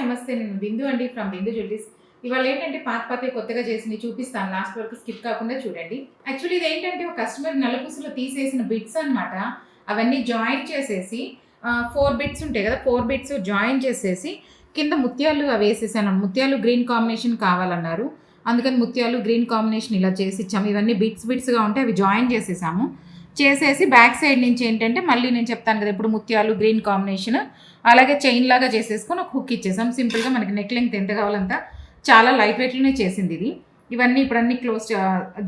నమస్తే. నేను బిందు అండి ఫ్రమ్ బిందు జ్యువెలరీస్. ఇవాళ ఏంటంటే పాతవి కొత్తగా చేసినవి చూపిస్తాను. లాస్ట్ వరకు స్కిప్ కాకుండా చూడండి. యాక్చువల్లీ ఇదేంటంటే ఒక కస్టమర్ నల్లపూసలో తీసేసిన బిట్స్ అనమాట. అవన్నీ జాయిన్ చేసేసి 4 బిట్స్ ఉంటాయి కదా! 4 బిట్స్ జాయిన్ చేసేసి కింద ముత్యాలు అవి వేసేసాను. ముత్యాలు గ్రీన్ కాంబినేషన్ కావాలన్నారు. అందుకని ముత్యాలు గ్రీన్ కాంబినేషన్ ఇలా చేసి ఇచ్చాము. ఇవన్నీ బిట్స్‌గా ఉంటే అవి జాయిన్ చేసేసాము. చేసేసి బ్యాక్ సైడ్ నుంచి ఏంటంటే మళ్ళీ నేను చెప్తాను కదా! ఇప్పుడు ముత్యాలు గ్రీన్ కాంబినేషన్ అలాగే చైన్ లాగా చేసేసుకొని ఒక హుక్ ఇచ్చేసాం. సింపుల్గా మనకి నెక్ లెంగ్త్ ఎంత కావాలంతా చాలా లైట్ వెయిట్లోనే చేసింది ఇది. ఇవన్నీ ఇప్పుడు అన్ని క్లోజ్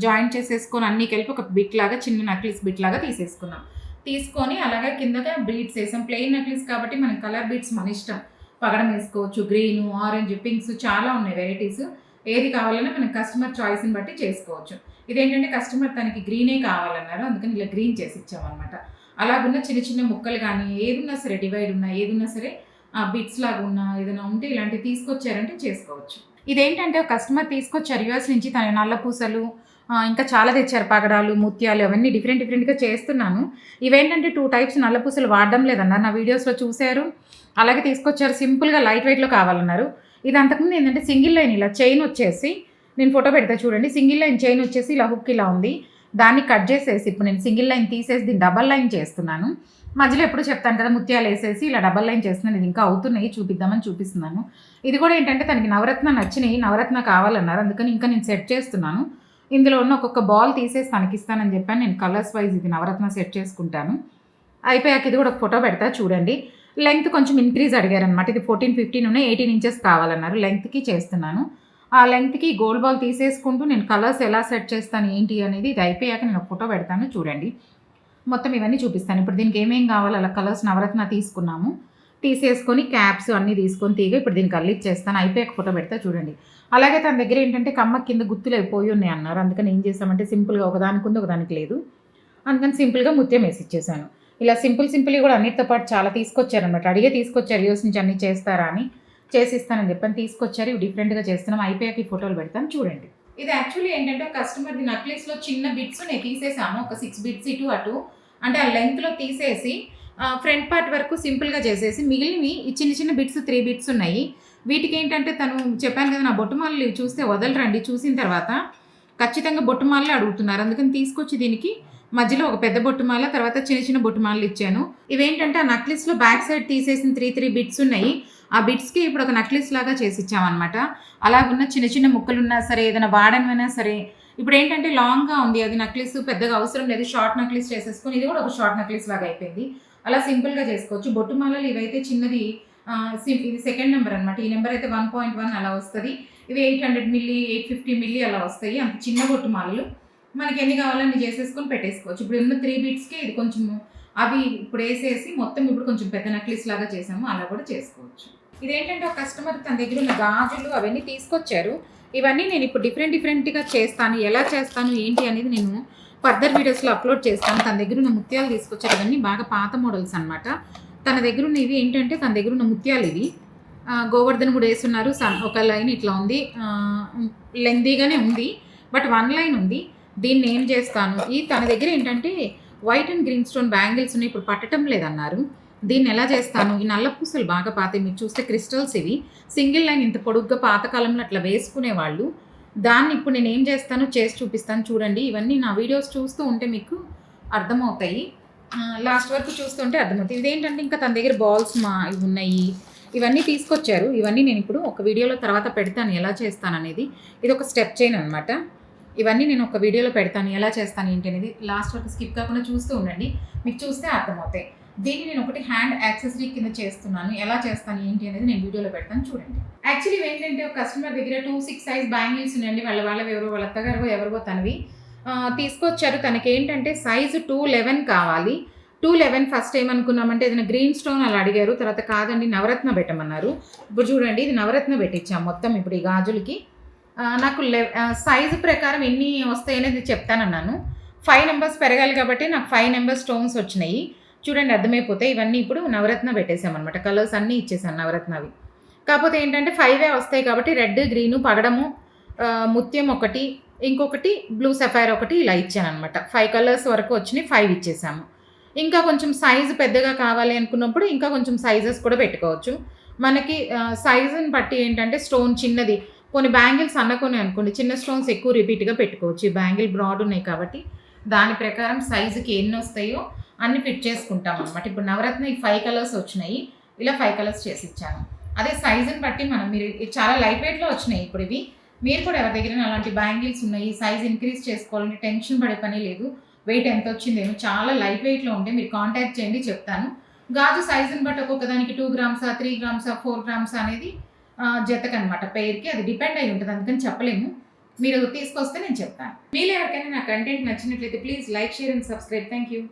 జాయిన్ చేసేసుకొని అన్నీ కలిపి ఒక బిట్ లాగా చిన్న నక్లీస్ బిట్ లాగా తీసేసుకున్నాం. తీసుకొని అలాగే కిందగా బీడ్స్ వేసాం. ప్లెయిన్ నక్లీస్ కాబట్టి మనకి కలర్ బీడ్స్ మన ఇష్టం. పగడం వేసుకోవచ్చు. గ్రీను, ఆరెంజ్, పింక్స్ చాలా ఉన్నాయి వెరైటీస్. ఏది కావాలన్నా మనం కస్టమర్ చాయిస్ని బట్టి చేసుకోవచ్చు. ఇదేంటంటే కస్టమర్ తనకి గ్రీనే కావాలన్నారు. అందుకని ఇలా గ్రీన్ చేసి ఇచ్చామన్నమాట. అలాగున్న చిన్న చిన్న ముక్కలు కానీ ఏదున్నా సరే డివైడ్ ఉన్నా ఏదున్నా సరే బిట్స్ లాగా ఉన్నా ఏదైనా ఉంటే ఇలాంటివి తీసుకొచ్చారంటే చేసుకోవచ్చు. ఇదేంటంటే కస్టమర్ తీసుకొచ్చారు యూఎస్ నుంచి. తన నల్ల పూసలు ఇంకా చాలా తెచ్చారు. పగడాలు, ముత్యాలు అవన్నీ డిఫరెంట్గా చేస్తున్నాను. ఇవేంటంటే 2 టైప్స్ నల్ల పూసలు వాడడం లేదన్నారు. నా వీడియోస్లో చూశారు. అలాగే తీసుకొచ్చారు. సింపుల్గా లైట్ వెయిట్లో కావాలన్నారు. ఇది అంతకుముందు ఏంటంటే సింగిల్ లైన్ ఇలా చైన్ వచ్చేసి నేను ఫోటో పెడతా చూడండి. సింగిల్ లైన్ చైన్ వచ్చేసి ఇలా హుక్ ఇలా ఉంది. దాన్ని కట్ చేసేసి ఇప్పుడు నేను సింగిల్ లైన్ తీసేసి దీన్ని డబల్ లైన్ చేస్తున్నాను. మధ్యలో ఎప్పుడు చెప్తాను కదా ముత్యాలు వేసేసి ఇలా డబల్ లైన్ చేస్తున్నాను. ఇది ఇంకా అవుతున్నాయి, చూపిద్దామని చూపిస్తున్నాను. ఇది కూడా ఏంటంటే తనకి నవరత్న నచ్చినాయి, నవరత్న కావాలన్నారు. అందుకని ఇంకా నేను సెట్ చేస్తున్నాను. ఇందులో ఉన్న ఒక్కొక్క బాల్ తీసేసి తనకి ఇస్తానని చెప్పాను. నేను కలర్స్ వైజ్ ఇది నవరత్న సెట్ చేసుకుంటాను. అయిపోయాక ఇది కూడా ఒక ఫోటో పెడతా చూడండి. లెంగ్త్ కొంచెం ఇంక్రీజ్ అడిగారనమాట. ఇది 14, 15 ఉన్నాయి. 18 ఇంచెస్ కావాలన్నారు. లెంగ్త్కి చేస్తున్నాను. ఆ లెంగ్త్కి గోల్డ్ బాల్ తీసేసుకుంటూ నేను కలర్స్ ఎలా సెట్ చేస్తాను ఏంటి అనేది ఇది అయిపోయాక నేను ఒక ఫోటో పెడతాను చూడండి. మొత్తం ఇవన్నీ చూపిస్తాను. ఇప్పుడు దీనికి ఏమేం కావాలో అలా కలర్స్ నవరత్న తీసుకున్నాము. తీసేసుకొని క్యాప్స్ అన్నీ తీసుకొని ఇప్పుడు దీనికి అల్లిచ్చేస్తాను. అయిపోయాక ఫోటో పెడతా చూడండి. అలాగే తన దగ్గర ఏంటంటే కమ్మ కింద గుత్తులు అయిపోయి ఉన్నాయి అన్నారు. అందుకని ఏం చేస్తామంటే సింపుల్గా ఒకదానికి ఉంది ఒకదానికి లేదు. అందుకని సింపుల్గా ముత్యం వేసి ఇచ్చేసాను. ఇలా సింపుల్గా కూడా అన్నిటితో పాటు చాలా తీసుకొచ్చారనమాట. అడిగే తీసుకొచ్చారు యూఎస్ నుంచి అన్నీ చేస్తారా అని. చేసిస్తానని చెప్పని తీసుకొచ్చారు. ఇవి డిఫరెంట్గా చేస్తున్నాం. అయిపోయాక ఈ ఫోటోలు పెడతాను చూడండి. ఇది యాక్చువల్లీ ఏంటంటే కస్టమర్ది నక్లీస్లో చిన్న బిట్స్ నేను తీసేసాము. ఒక 6 బిట్స్ ఇటు అటు అంటే ఆ లెంగ్త్లో తీసేసి ఫ్రంట్ పార్ట్ వరకు సింపుల్గా చేసేసి మిగిలినవి ఈ చిన్న బిట్స్ 3 బిట్స్ ఉన్నాయి. వీటికి ఏంటంటే తను చెప్పాను కదా నా బొట్టుమాలలు చూస్తే వదలరండి. చూసిన తర్వాత ఖచ్చితంగా బొట్టుమాలలే అడుగుతున్నారు. అందుకని తీసుకొచ్చి దీనికి మధ్యలో ఒక పెద్ద బొట్టుమాల తర్వాత చిన్న బొట్టుమాలలు ఇచ్చాను. ఇవేంటంటే ఆ నక్లీస్లో బ్యాక్ సైడ్ తీసేసిన 3 బిట్స్ ఉన్నాయి. ఆ బిట్స్కి ఇప్పుడు ఒక నక్లీస్ లాగా చేసి ఇచ్చామన్నమాట. అలాగున్న చిన్న ముక్కలున్నా సరే ఏదైనా వాడనమైనా సరే ఇప్పుడు ఏంటంటే లాంగ్గా ఉంది అది నక్లీస్ పెద్దగా అవసరం లేదు. షార్ట్ నక్లీస్ చేసేసుకొని ఇది కూడా ఒక షార్ట్ నక్లీస్ లాగా అయిపోయింది. అలా సింపుల్గా చేసుకోవచ్చు. బొట్టుమాలలు ఇవైతే చిన్నది ఇది సెకండ్ నెంబర్ అనమాట. ఈ నెంబర్ అయితే 1.1 అలా వస్తుంది. ఇవి 800 మిల్లీ 850 మిల్లీ అలా వస్తాయి. అంత చిన్న బొట్టుమాలలు మనకి ఎన్ని కావాలని చేసేసుకొని పెట్టేసుకోవచ్చు. ఇప్పుడు ఉన్న 3 బిట్స్కి ఇది కొంచెం అవి ఇప్పుడు వేసేసి మొత్తం ఇప్పుడు కొంచెం పెద్ద నక్లీస్ లాగా చేసాము. అలా కూడా చేసుకోవచ్చు. ఇదేంటంటే ఒక కస్టమర్ తన దగ్గర ఉన్న గాజులు అవన్నీ తీసుకొచ్చారు. ఇవన్నీ నేను ఇప్పుడు డిఫరెంట్గా చేస్తాను. ఎలా చేస్తాను ఏంటి అనేది నేను ఫర్దర్ వీడియోస్లో అప్లోడ్ చేస్తాను. తన దగ్గర ఉన్న ముత్యాలు తీసుకొచ్చారు. ఇవన్నీ బాగా పాత మోడల్స్ అనమాట. తన దగ్గర ఉన్న ఇవి ఏంటంటే తన దగ్గర ఉన్న ముత్యాలు ఇవి గోవర్ధన్ కూడా వేస్తున్నారు. ఒక లైన్ ఇట్లా ఉంది, లెందీగానే ఉంది, బట్ 1 లైన్ ఉంది. దీన్ని ఏం చేస్తాను ఈ తన దగ్గర ఏంటంటే white and green stone bangles ఉన్నాయి. ఇప్పుడు పట్టడం లేదన్నారు. దీన్ని ఎలా చేస్తాను ఈ నల్ల పూసలు బాగా పాత మీరు చూస్తే క్రిస్టల్స్ ఇవి సింగిల్ లైన్ ఇంత పొడుగ్గా పాతకాలంలో అట్లా వేసుకునేవాళ్ళు. దాన్ని ఇప్పుడు నేను ఏం చేస్తానో చేసి చూపిస్తాను చూడండి. ఇవన్నీ నా వీడియోస్ చూస్తూ ఉంటే మీకు అర్థమవుతాయి. లాస్ట్ వరకు చూస్తుంటే అర్థమవుతాయి. ఇదేంటంటే ఇంకా తన దగ్గర బాల్స్ ఇవి ఉన్నాయి. ఇవన్నీ తీసుకొచ్చారు. ఇవన్నీ నేను ఇప్పుడు ఒక వీడియోలో తర్వాత పెడతాను ఎలా చేస్తాను అనేది. ఇది ఒక స్టెప్ చైన్ అనమాట. ఇవన్నీ నేను ఒక వీడియోలో పెడతాను ఎలా చేస్తాను ఏంటి అనేది. లాస్ట్ వరకు స్కిప్ కాకుండా చూస్తూ ఉండండి. మీకు చూస్తే అర్థమవుతాయి. దీన్ని నేను ఒకటి హ్యాండ్ యాక్సెసరీ కింద చేస్తున్నాను. ఎలా చేస్తాను ఏంటి అనేది నేను వీడియోలో పెడతాను చూడండి. యాక్చువల్లీ ఏంటంటే ఒక కస్టమర్ దగ్గర 2-6 సైజ్ బ్యాంగిల్స్ ఉన్నాయండి. వాళ్ళవి ఎవరో వాళ్ళ అత్తగారు ఎవరివో తనవి తీసుకొచ్చారు. తనకి ఏంటంటే సైజు 211 కావాలి. 211 ఫస్ట్ ఏమనుకున్నామంటే ఏదైనా గ్రీన్ స్టోన్ అలా అడిగారు. తర్వాత కాదండి నవరత్న పెట్టమన్నారు. ఇప్పుడు చూడండి ఇది నవరత్న పెట్టించాం మొత్తం. ఇప్పుడు ఈ గాజులకి నాకు సైజు ప్రకారం ఎన్ని వస్తాయి అనేది చెప్తానన్నాను. 5 నెంబర్స్ పెరగాలి కాబట్టి నాకు 5 నెంబర్ స్టోన్స్ వచ్చినాయి. చూడండి అర్థమైపోతాయి. ఇవన్నీ ఇప్పుడు నవరత్న పెట్టేసామన్నమాట. కలర్స్ అన్నీ ఇచ్చేసాను నవరత్నవి. కాకపోతే ఏంటంటే 5 వస్తాయి కాబట్టి రెడ్, గ్రీను, పగడము, ముత్యం ఒకటి, ఇంకొకటి బ్లూ సఫైర్ ఒకటి ఇలా ఇచ్చాను అనమాట. 5 కలర్స్ వరకు వచ్చినాయి. 5 ఇచ్చేసాము. ఇంకా కొంచెం సైజు పెద్దగా కావాలి అనుకున్నప్పుడు ఇంకా కొంచెం సైజెస్ కూడా పెట్టుకోవచ్చు. మనకి సైజుని బట్టి ఏంటంటే స్టోన్ చిన్నది కొన్ని బ్యాంగిల్స్ సన్నగున్నాయి అనుకోండి, చిన్న స్టోన్స్ ఎక్కువ రిపీట్‌గా పెట్టుకోవచ్చు. ఈ బ్యాంగిల్ బ్రాడ్ ఉన్నాయి కాబట్టి, దాని ప్రకారం సైజుకి ఎన్నొస్తాయో అన్ని ఫిట్ చేసుకుంటామనమాట. ఇప్పుడు నవరత్న ఈ 5 కలర్స్ వచ్చినాయి. ఇలా 5 కలర్స్ చేసిచ్చాను. అదే సైజుని బట్టి మీరు చాలా లైట్ వెయిట్‌లో వచ్చినాయి ఇప్పుడివి. మీరు కూడా ఎవరి దగ్గరైనా అలాంటి బ్యాంగిల్స్ ఉన్నాయి, సైజ్ ఇంక్రీజ్ చేసుకోవాలంటే టెన్షన్ పడే పనే లేదు. వెయిట్ ఎంతొచ్చిందేమో చాలా లైట్ వెయిట్‌లో ఉంటాయి. మీరు కాంటాక్ట్ చేయండి చెప్తాను. గాజు సైజుని బట్టి ఒక్కొక్కదానికి 2 గ్రామ్సా, 3 గ్రామ్సా, 4 గ్రామ్సా అనేది జతకనమాట పెయిర్‌కి. అది డిపెండ్ అయ్యి ఉంటది. అందుకని చెప్పలేము. మీరు తీసుకొస్తే నేను చెప్తాను. మీలో ఎవరికైనా నా కంటెంట్ నచ్చినట్లయితే please like, share and subscribe. Thank you.